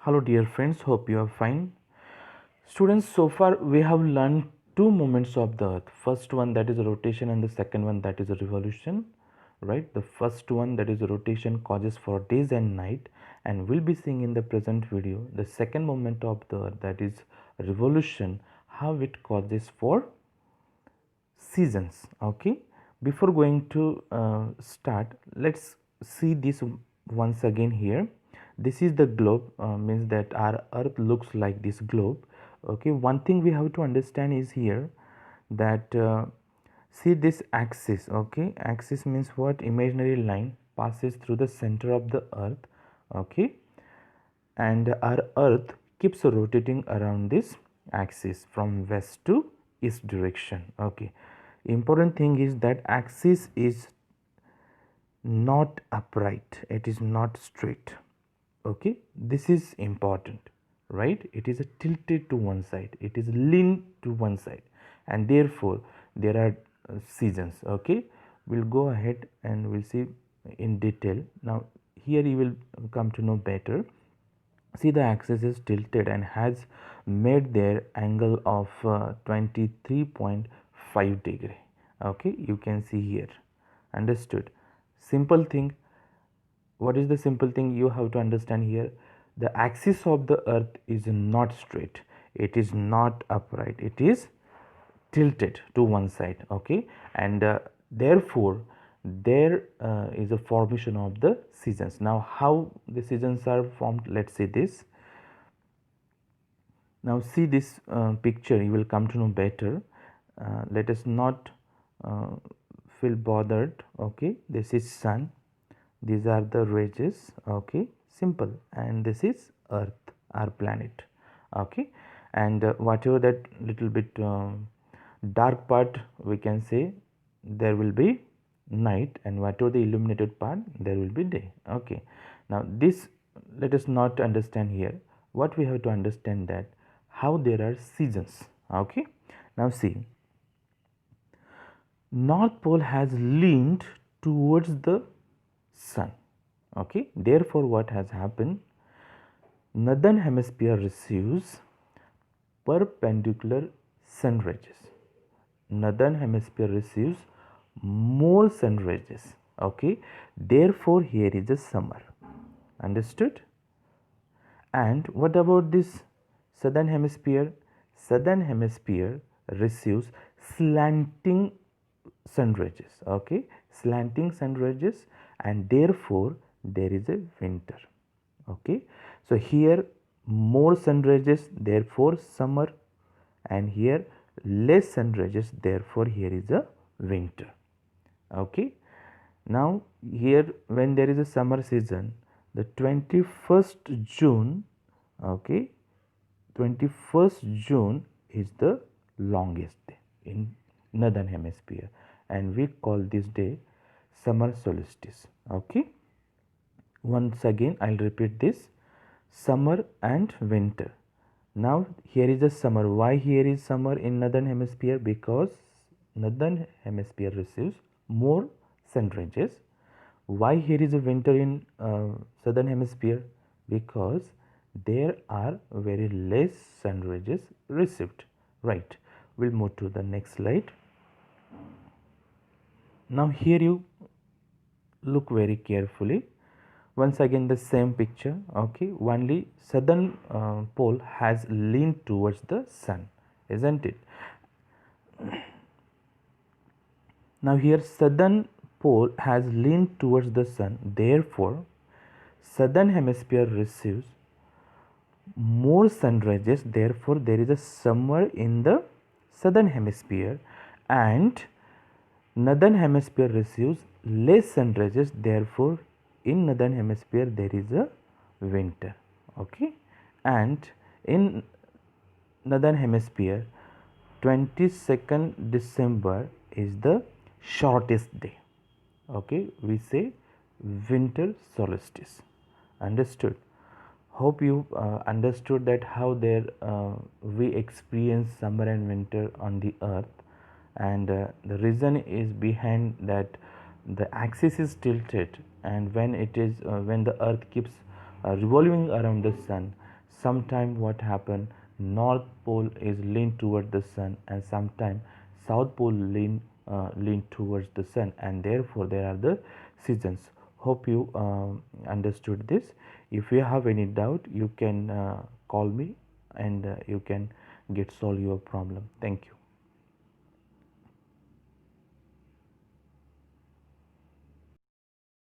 Hello dear friends, hope you are fine. Students, so far we have learned two moments of the earth. First one, that is a rotation, and the second one, that is a revolution. Right? The first one, that is a rotation, causes for days and night, and we'll be seeing in the present video the second moment of the earth, that is revolution, how it causes for seasons. Okay, before going to start, let's see this once again. Here, this is the globe, means that our earth looks like this globe. Okay, one thing we have to understand is here that see this axis. Okay, axis means what? Imaginary line passes through the center of the earth. Okay, and our earth keeps rotating around this axis from west to east direction. Okay, important thing is that axis is not upright, it is not straight. Okay, this is important, right? It is tilted to one side, it is lean to one side, and therefore there are seasons. Okay, we'll go ahead and we'll see in detail. Now here you will come to know better. See, the axis is tilted and has made their angle of 23.5 degree. Okay, you can see here. Understood? Simple thing. What is the simple thing you have to understand here? The axis of the earth is not straight, it is not upright, it is tilted to one side. Okay, and therefore there is a formation of the seasons. Now how the seasons are formed, let's see this. Now see this picture, you will come to know better. Let us not uh, feel bothered. Okay, this is sun, these are the rays. Okay, simple. And this is earth, our planet. Okay, and whatever that little bit dark part, we can say there will be night, and whatever the illuminated part, there will be day. Okay, now this, let us not understand here. What we have to understand, that how there are seasons. Okay, now see, North Pole has leaned towards the sun. Okay, therefore what has happened, Northern hemisphere receives perpendicular sun rays. Northern hemisphere receives more sun rays. Okay, therefore here is a summer. Understood? And what about this southern hemisphere? Southern hemisphere receives slanting sun rays. Okay, slanting sun rays, and therefore there is a winter. Okay, so here more sun rays, therefore summer, and here less sun rays, therefore here is a winter. Okay, now here when there is a summer season, the 21st June, okay, 21st June is the longest day in northern hemisphere, and we call this day summer solstice. Okay, once again I'll repeat this: summer and winter. Now here is the summer. Why here is summer in northern hemisphere? Because northern hemisphere receives more sun rays. Why here is a winter in southern hemisphere? Because there are very less sun rays received. Right, we'll move to the next slide. Now here you look very carefully. Once again the same picture. Okay, only southern pole has leaned towards the sun, isn't it? Now here southern pole has leaned towards the sun, therefore southern hemisphere receives more sun rays, therefore there is a summer in the southern hemisphere, and northern hemisphere receives less sun rays, therefore in northern hemisphere there is a winter. Okay, and in northern hemisphere 22nd December is the shortest day. Okay, we say winter solstice. Understood? Hope you understood that how there we experience summer and winter on the earth, and the reason is behind that the axis is tilted, and when it is when the earth keeps revolving around the sun, sometime what happen, north pole is lean toward the sun, and sometime south pole lean towards the sun, and therefore there are the seasons. Hope you understood this. If you have any doubt, you can call me, and you can get solve your problem. Thank you.